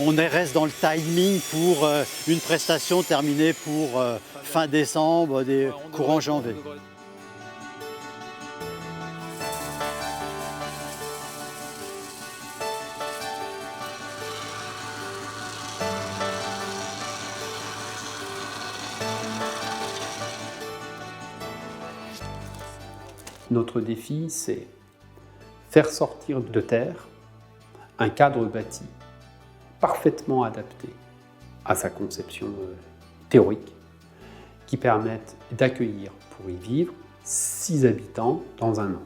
qu'on reste dans le timing pour une prestation terminée pour fin décembre, courant janvier. Notre défi, c'est faire sortir de terre un cadre bâti parfaitement adapté à sa conception théorique qui permette d'accueillir pour y vivre 6 habitants dans un an.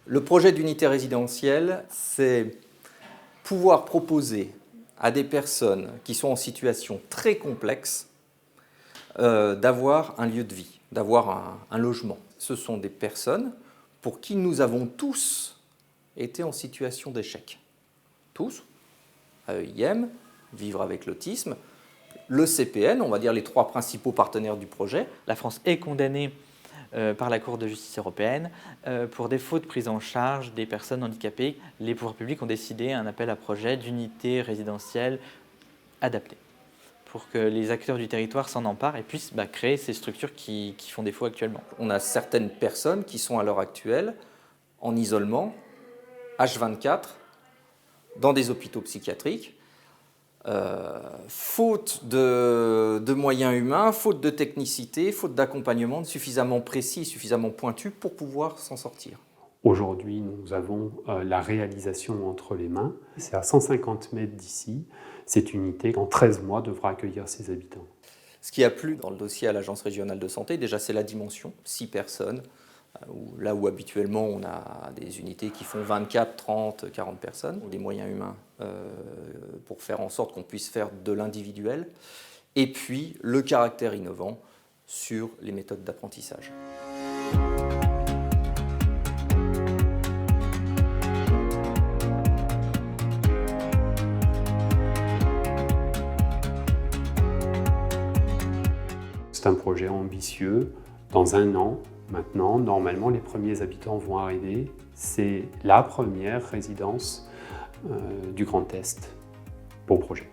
Le projet d'unité résidentielle, c'est pouvoir proposer à des personnes qui sont en situation très complexe d'avoir un lieu de vie, d'avoir un logement. Ce sont des personnes pour qui nous avons tous été en situation d'échec. Tous, AEIM, Vivre avec l'autisme, le CPN, on va dire les 3 principaux partenaires du projet. La France est condamnée par la Cour de justice européenne pour défaut de prise en charge des personnes handicapées. Les pouvoirs publics ont décidé un appel à projet d'unité résidentielle adaptée pour que les acteurs du territoire s'en emparent et puissent créer ces structures qui font défaut actuellement. On a certaines personnes qui sont à l'heure actuelle en isolement, H24, dans des hôpitaux psychiatriques, faute de moyens humains, faute de technicité, faute d'accompagnement suffisamment précis, suffisamment pointu pour pouvoir s'en sortir. Aujourd'hui, nous avons la réalisation entre les mains. C'est à 150 mètres d'ici. Cette unité, en 13 mois, devra accueillir ses habitants. Ce qui a plu dans le dossier à l'Agence régionale de santé, déjà c'est la dimension, 6 personnes, là où habituellement on a des unités qui font 24, 30, 40 personnes, des moyens humains pour faire en sorte qu'on puisse faire de l'individuel, et puis le caractère innovant sur les méthodes d'apprentissage. C'est un projet ambitieux. Dans un an, maintenant, normalement, les premiers habitants vont arriver. C'est la première résidence du Grand Est. Bon projet.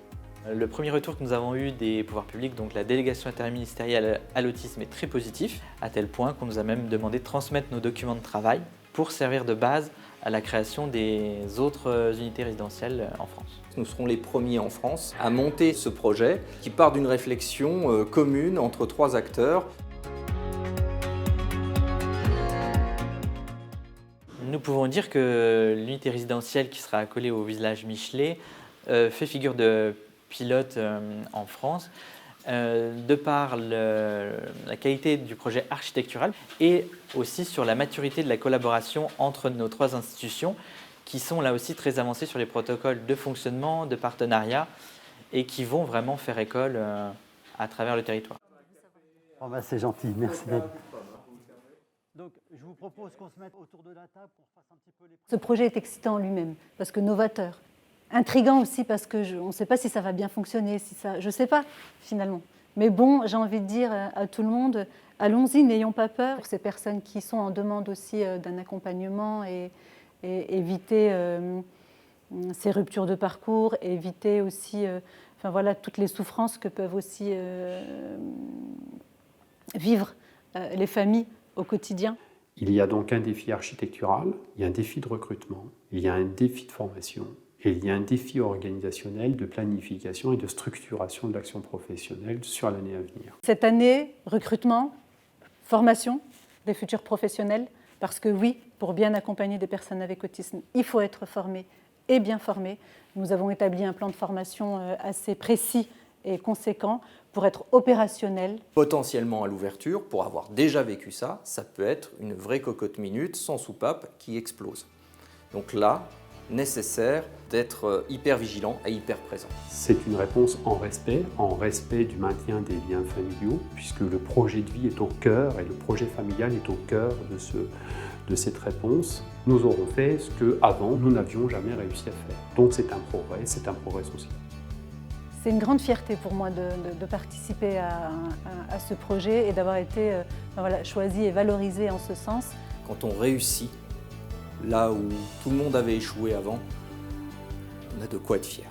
Le premier retour que nous avons eu des pouvoirs publics, donc la délégation interministérielle à l'autisme, est très positif, à tel point qu'on nous a même demandé de transmettre nos documents de travail pour servir de base à la création des autres unités résidentielles en France. Nous serons les premiers en France à monter ce projet qui part d'une réflexion commune entre 3 acteurs. Nous pouvons dire que l'unité résidentielle qui sera accolée au village Michelet fait figure de pilote en France de par la qualité du projet architectural et aussi sur la maturité de la collaboration entre nos 3 institutions qui sont là aussi très avancées sur les protocoles de fonctionnement, de partenariat et qui vont vraiment faire école à travers le territoire. Oh c'est gentil, merci David. Donc, je vous propose qu'on se mette autour de la table pour fasse un petit peu les... Ce projet est excitant en lui-même, parce que novateur. Intriguant aussi, parce qu'on ne sait pas si ça va bien fonctionner, je ne sais pas, finalement. Mais bon, j'ai envie de dire à tout le monde, allons-y, n'ayons pas peur. Pour ces personnes qui sont en demande aussi d'un accompagnement et éviter ces ruptures de parcours, éviter aussi toutes les souffrances que peuvent aussi vivre les familles au quotidien. Il y a donc un défi architectural, il y a un défi de recrutement, il y a un défi de formation et il y a un défi organisationnel de planification et de structuration de l'action professionnelle sur l'année à venir. Cette année, recrutement, formation des futurs professionnels, parce que oui, pour bien accompagner des personnes avec autisme, il faut être formé et bien formé. Nous avons établi un plan de formation assez précis et conséquent pour être opérationnel. Potentiellement à l'ouverture, pour avoir déjà vécu ça, ça peut être une vraie cocotte minute sans soupape qui explose. Donc là, nécessaire d'être hyper vigilant et hyper présent. C'est une réponse en respect du maintien des liens familiaux, puisque le projet de vie est au cœur et le projet familial est au cœur de cette réponse. Nous aurons fait ce qu'avant, nous n'avions jamais réussi à faire. Donc c'est un progrès social. C'est une grande fierté pour moi de participer à ce projet et d'avoir été choisi et valorisé en ce sens. Quand on réussit là où tout le monde avait échoué avant, on a de quoi être fier.